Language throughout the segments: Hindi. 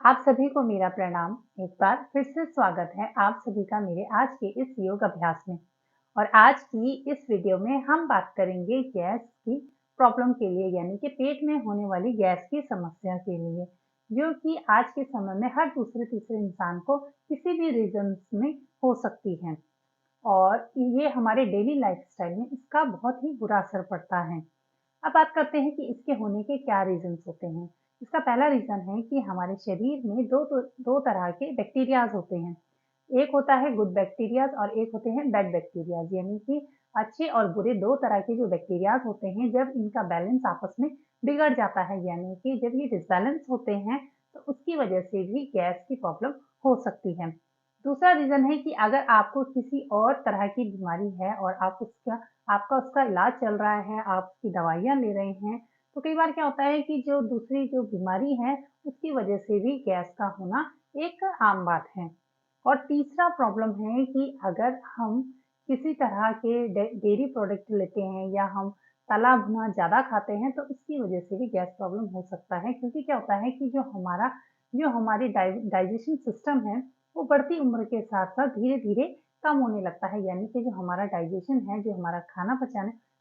आप सभी को मेरा प्रणाम। एक बार फिर से स्वागत है आप सभी का मेरे आज के इस योग अभ्यास में। और आज की इस वीडियो में हम बात करेंगे गैस की प्रॉब्लम के लिए, यानी कि पेट में होने वाली गैस की समस्या के लिए, जो कि आज के समय में हर दूसरे तीसरे इंसान को किसी भी रीजन में हो सकती है। और ये हमारे डेली लाइफस्टाइल में इसका बहुत ही बुरा असर पड़ता है। अब बात करते हैं कि इसके होने के क्या रीजंस होते हैं। इसका पहला रीजन है कि हमारे शरीर में दो तरह के बैक्टीरियाज होते हैं। एक होता है गुड बैक्टीरियाज और एक होते हैं बैड बैक्टीरियाज, यानी कि अच्छे और बुरे दो तरह के जो बैक्टीरियाज होते हैं, जब इनका बैलेंस आपस में बिगड़ जाता है, यानी कि जब ये डिसबैलेंस होते हैं, तो उसकी वजह से भी गैस की प्रॉब्लम हो सकती है। दूसरा रीजन है कि अगर आपको किसी और तरह की बीमारी है और आपका उसका इलाज चल रहा है, आप उसकी दवाइयाँ ले रहे हैं, तो कई बार क्या होता है कि जो दूसरी जो बीमारी है, उसकी वजह से भी गैस का होना एक आम बात है। और तीसरा प्रॉब्लम है कि अगर हम किसी तरह के डेयरी प्रोडक्ट लेते हैं या हम तला भुना ज़्यादा खाते हैं, तो उसकी वजह से भी गैस प्रॉब्लम हो सकता है। क्योंकि क्या होता है कि जो हमारी डाइजेशन सिस्टम है, वो बढ़ती उम्र के साथ-साथ धीरे-धीरे कम होने लगता है। यानी कि जो हमारा डाइजेशन है, जो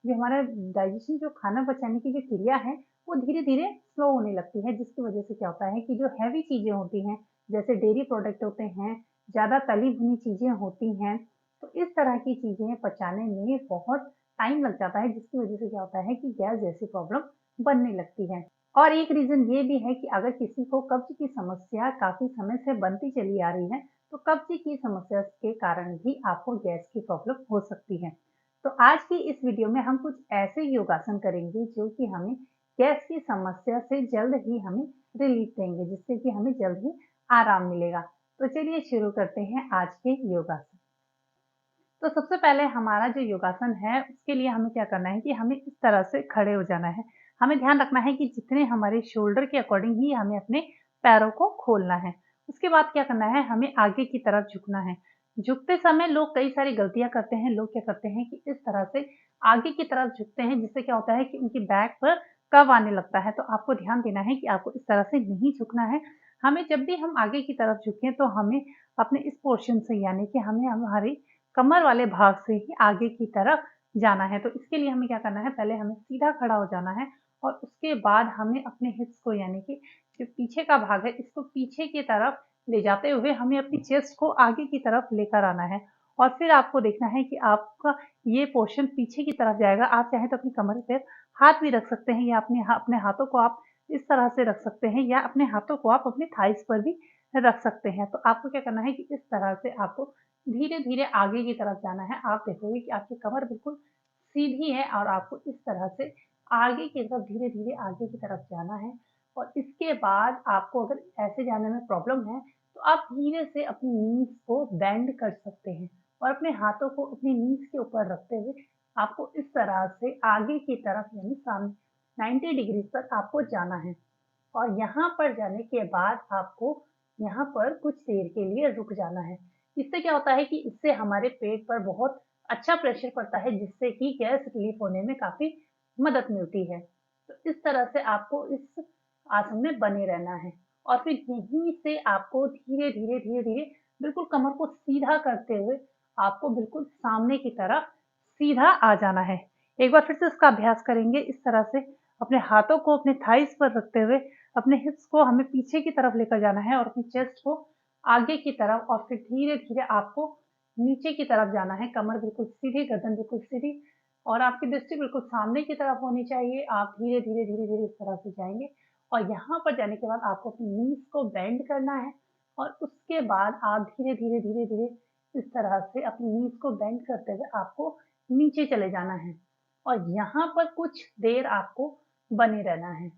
हमारा डाइजेशन जो खाना पचाने की जो क्रिया है, वो धीरे-धीरे स्लो होने लगती है, जिसकी वजह से क्या होता है कि जो हेवी चीज़ें होती हैं, जैसे डेयरी प्रोडक्ट होते हैं, ज़्यादा तली-भुनी चीज़ें होती हैं, तो इस तरह की चीज़ें पचाने में बहुत टाइम लग जाता है, जिसकी वजह से क्या होता है कि गैस जैसी प्रॉब्लम बनने लगती है। और एक रीज़न ये भी है कि अगर किसी को कब्ज़ की समस्या काफ़ी समय से बनती चली आ रही है, तो कब्ज़ की समस्या के कारण भी आपको गैस की प्रॉब्लम हो सकती है। तो आज की इस वीडियो में हम कुछ ऐसे योगासन करेंगे जो कि हमें गैस की समस्या से जल्द ही हमें रिलीफ देंगे, जिससे कि हमें जल्द ही आराम मिलेगा। तो चलिए शुरू करते हैं आज के योगासन। तो सबसे पहले हमारा जो योगासन है, उसके लिए हमें क्या करना है कि हमें इस तरह से खड़े हो जाना है। हमें ध्यान रखना है कि जितने हमारे शोल्डर के अकॉर्डिंग ही हमें अपने पैरों को खोलना है। उसके बाद क्या करना है, हमें आगे की तरफ झुकना है। झुकते समय लोग कई सारी गलतियाँ करते हैं। लोग क्या करते हैं कि इस तरह से आगे की तरफ झुकते हैं, जिससे क्या होता है कि उनकी बैक पर कव आने लगता है। तो आपको ध्यान देना है कि आपको इस तरह से नहीं झुकना है। हमें जब भी हम आगे की तरफ झुकें, तो हमें अपने इस पोर्शन से, यानी कि हमें हमारी कमर वाले भाग से ही आगे की तरफ जाना है। तो इसके लिए हमें क्या करना है, पहले हमें सीधा खड़ा हो जाना है और उसके बाद हमें अपने हिप्स को, यानी कि जो पीछे का भाग है, इसको पीछे की तरफ ले जाते हुए हमें अपनी चेस्ट को आगे की तरफ लेकर आना है। और फिर आपको देखना है कि आपका ये पोर्शन पीछे की तरफ जाएगा। आप चाहें तो अपनी कमर पे हाथ भी रख सकते हैं, या अपने हाथों को आप इस तरह से रख सकते हैं, या अपने हाथों को आप अपने थाइस पर भी रख सकते हैं। तो आपको क्या करना है कि इस तरह से आपको धीरे-धीरे आगे की तरफ जाना है। आप देखोगे कि आपकी कमर बिल्कुल सीधी है और आपको इस तरह से आगे की तरफ धीरे-धीरे आगे की तरफ जाना है। और इसके बाद आपको अगर ऐसे जाने में प्रॉब्लम है, तो आप धीरे से अपनी नीज़ को बेंड कर सकते हैं और अपने हाथों को अपनी नीज़ के ऊपर रखते हुए आपको इस तरह से आगे की तरफ, यानी सामने 90 डिग्री तक आपको जाना है। और यहाँ पर जाने के बाद आपको यहाँ पर कुछ देर के लिए रुक जाना है। इससे क्या होता है कि इससे हमारे पेट पर बहुत अच्छा प्रेशर पड़ता है, जिससे कि गैस रिलीफ होने में काफ़ी मदद मिलती है। तो इस तरह से आपको इस आसन में बने रहना है और फिर यहीं से आपको धीरे-धीरे, धीरे-धीरे बिल्कुल कमर को सीधा करते हुए आपको बिल्कुल सामने की तरफ सीधा आ जाना है। एक बार फिर से इसका अभ्यास करेंगे। इस तरह से अपने हाथों को अपने थाइज़ पर रखते हुए अपने हिप्स को हमें पीछे की तरफ लेकर जाना है और अपनी चेस्ट को आगे की तरफ, और फिर धीरे-धीरे आपको नीचे की तरफ जाना है। कमर बिल्कुल सीधी, गर्दन बिल्कुल सीधी और आपकी दृष्टि बिल्कुल सामने की तरफ होनी चाहिए। आप धीरे-धीरे, धीरे-धीरे इस तरह से जाएँगे और यहाँ पर जाने के बाद आपको अपनी नीज़ को बेंड करना है और उसके बाद आप धीरे-धीरे, धीरे-धीरे इस तरह से अपनी नीज़ को बेंड करते हुए आपको नीचे चले जाना है और यहाँ पर कुछ देर आपको बने रहना है।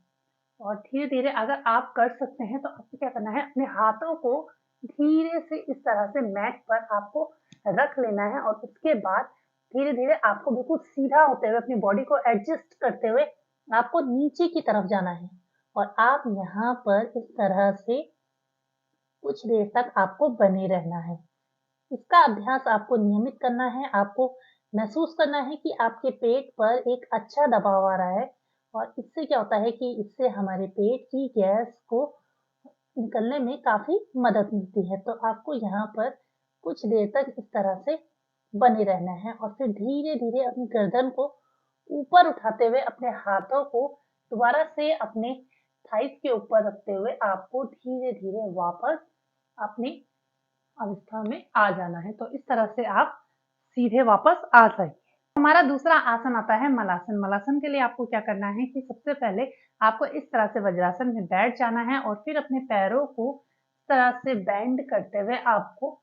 और धीरे-धीरे अगर आप कर सकते हैं, तो आपको क्या करना है, अपने हाथों को धीरे से इस तरह से मैट पर आपको रख लेना है और उसके बाद धीरे-धीरे आपको बिल्कुल सीधा होते हुए अपनी बॉडी को एडजस्ट करते हुए आपको नीचे की तरफ जाना है और आप यहाँ पर इस तरह से कुछ देर तक आपको बने रहना है। इसका अभ्यास आपको नियमित करना है। आपको महसूस करना है कि आपके पेट पर एक अच्छा दबाव आ रहा है और इससे क्या होता है कि इससे हमारे पेट की गैस को निकलने में काफ़ी मदद मिलती है। तो आपको यहाँ पर कुछ देर तक इस तरह से बने रहना है और फिर धीरे-धीरे अपनी गर्दन को ऊपर उठाते हुए अपने हाथों को दोबारा से अपने थाइस के ऊपर रखते हुए आपको धीरे-धीरे वापस अपनी अवस्था में आ जाना है। तो इस तरह से आप सीधे वापस आ जाइए। हमारा दूसरा आसन आता है मलासन। मलासन के लिए आपको क्या करना है कि सबसे पहले आपको इस तरह से वज्रासन में बैठ जाना है और फिर अपने पैरों को इस तरह से बेंड करते हुए आपको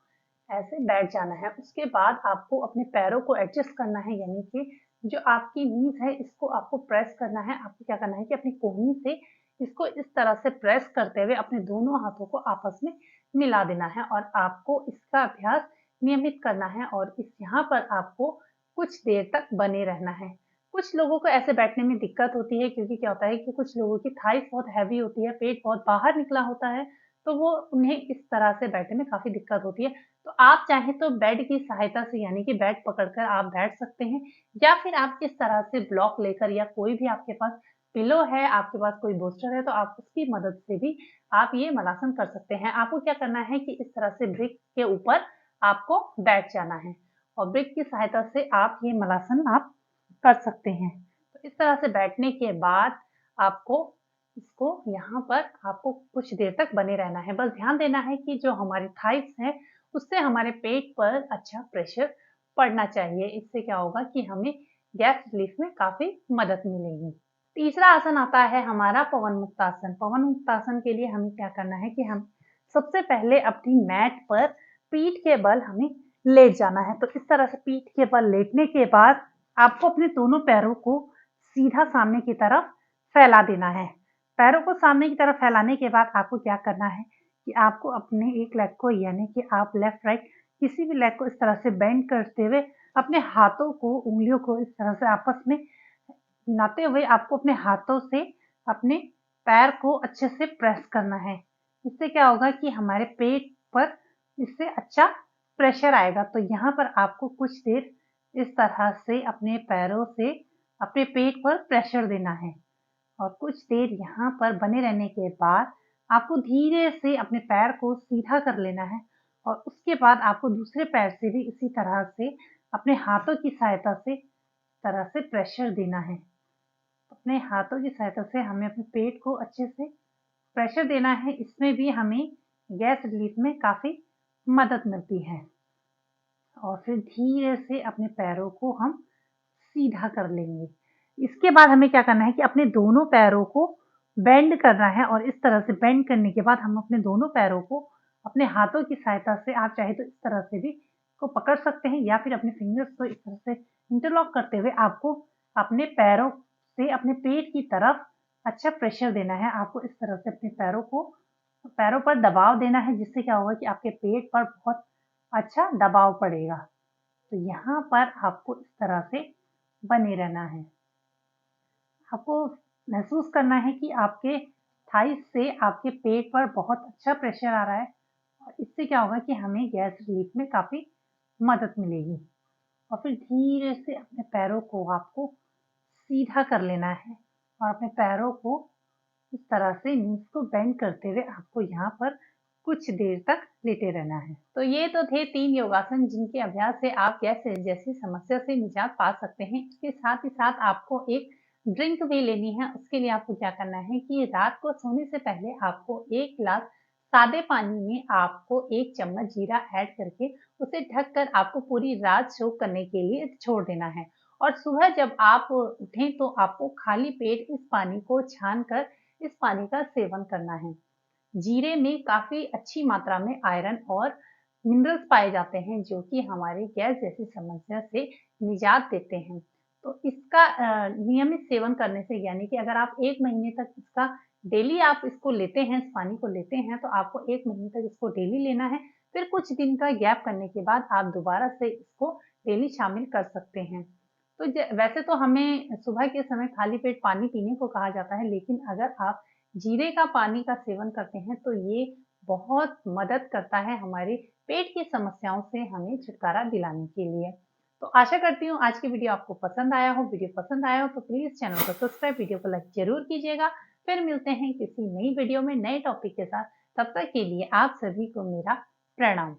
ऐसे बैठ जाना है। उसके बाद आपको अपने पैरों को एडजस्ट करना है, यानी कि जो आपकी नीज है इसको आपको प्रेस करना है। आपको क्या करना है कि अपनी कोहनी से इसको इस तरह से प्रेस करते हुए अपने दोनों हाथों को आपस में मिला देना है और आपको इसका अभ्यास नियमित करना है और इस यहाँ पर आपको कुछ देर तक बने रहना है। कुछ लोगों को ऐसे बैठने में दिक्कत होती है क्योंकि क्या होता है कि कुछ लोगों की थाइस बहुत हैवी होती है, पेट बहुत बाहर निकला होता है, तो वो उन्हें इस तरह से बैठने में काफ़ी दिक्कत होती है। तो आप चाहें तो बेड की सहायता से यानी कि बेड पकड़कर आप बैठ सकते हैं या फिर आप इस तरह से ब्लॉक लेकर या कोई भी आपके पास पिलो है, आपके पास कोई बोस्टर है तो आप उसकी मदद से भी आप ये मलासन कर सकते हैं। आपको क्या करना है कि इस तरह से ब्रिक के ऊपर आपको बैठ जाना है और ब्रिक की सहायता से आप ये मलासन आप कर सकते हैं। तो इस तरह से बैठने के बाद आपको इसको यहाँ पर आपको कुछ देर तक बने रहना है। बस ध्यान देना है कि जो हमारी थाइस है उससे हमारे पेट पर अच्छा प्रेशर पड़ना चाहिए। इससे क्या होगा कि हमें गैस रिलीफ में काफ़ी मदद मिलेगी। तीसरा आसन आता है हमारा पवन मुक्तासन। पवन मुक्तासन के लिए हमें क्या करना है कि हम सबसे पहले अपनी मैट पर पीठ के बल हमें लेट जाना है। तो इस तरह से पीठ के बल लेटने के बाद आपको अपने दोनों पैरों को सीधा सामने की तरफ फैला देना है। पैरों को सामने की तरफ फैलाने के बाद आपको क्या करना है कि आपको अपने एक लेग को यानी कि आप लेफ्ट राइट किसी भी लेग को इस तरह से बेंड करते हुए अपने हाथों को उंगलियों को इस तरह से आपस में मिलाते हुए आपको अपने हाथों से अपने पैर को अच्छे से प्रेस करना है। इससे क्या होगा कि हमारे पेट पर इससे अच्छा प्रेशर आएगा। तो यहाँ पर आपको कुछ देर इस तरह से अपने पैरों से अपने पेट पर प्रेशर देना है और कुछ देर यहाँ पर बने रहने के बाद आपको धीरे से अपने पैर को सीधा कर लेना है और उसके बाद आपको दूसरे पैर से भी इसी तरह से अपने हाथों की सहायता से तरह से प्रेशर देना है। अपने हाथों की सहायता से हमें अपने पेट को अच्छे से प्रेशर देना है। इसमें भी हमें गैस रिलीफ में काफ़ी मदद मिलती है और फिर धीरे से अपने पैरों को हम सीधा कर लेंगे। इसके बाद हमें क्या करना है कि अपने दोनों पैरों को बेंड करना है और इस तरह से बेंड करने के बाद हम अपने दोनों पैरों को अपने हाथों की सहायता से आप चाहे तो इस तरह से भी को पकड़ सकते हैं या फिर अपने फिंगर्स को इस तरह से इंटरलॉक करते हुए आपको अपने पैरों से अपने पेट की तरफ अच्छा प्रेशर देना है। आपको इस तरह से अपने पैरों पर दबाव देना है जिससे क्या होगा कि आपके पेट पर बहुत अच्छा दबाव पड़ेगा। तो यहाँ पर आपको इस तरह से बने रहना है। आपको महसूस करना है कि आपके थाइस से आपके पेट पर बहुत अच्छा प्रेशर आ रहा है और इससे क्या होगा कि हमें गैस रिलीफ में काफ़ी मदद मिलेगी। और फिर धीरे से अपने पैरों को आपको सीधा कर लेना है और अपने पैरों को इस तरह से नीज को बेंड करते हुए आपको यहाँ पर कुछ देर तक लेटे रहना है। तो ये तो थे 3 योगासन जिनके अभ्यास से आप गैस जैसी समस्या से निजात पा सकते हैं। इसके साथ ही साथ आपको एक ड्रिंक भी लेनी है। उसके लिए आपको क्या करना है कि रात को सोने से पहले आपको 1 गिलास सादे पानी में आपको 1 चम्मच जीरा ऐड करके उसे ढककर आपको पूरी रात सोक करने के लिए छोड़ देना है और सुबह जब आप उठें तो आपको खाली पेट इस पानी को छानकर इस पानी का सेवन करना है। जीरे में काफ़ी अच्छी मात्रा में आयरन और मिनरल्स पाए जाते हैं जो कि हमारी गैस जैसी समस्या से निजात देते हैं। तो इसका नियमित सेवन करने से यानी कि अगर आप 1 महीने तक इसका डेली आप इसको लेते हैं, इस पानी को लेते हैं तो आपको 1 महीने तक इसको डेली लेना है। फिर कुछ दिन का गैप करने के बाद आप दोबारा से इसको डेली शामिल कर सकते हैं। तो वैसे तो हमें सुबह के समय खाली पेट पानी पीने को कहा जाता है, लेकिन अगर आप जीरे का पानी का सेवन करते हैं तो ये बहुत मदद करता है हमारे पेट की समस्याओं से हमें छुटकारा दिलाने के लिए। तो आशा करती हूँ आज की वीडियो आपको पसंद आया हो। वीडियो पसंद आया हो तो प्लीज़ चैनल को सब्सक्राइब, वीडियो को लाइक ज़रूर कीजिएगा। फिर मिलते हैं किसी नई वीडियो में नए टॉपिक के साथ। तब तक के लिए आप सभी को मेरा प्रणाम।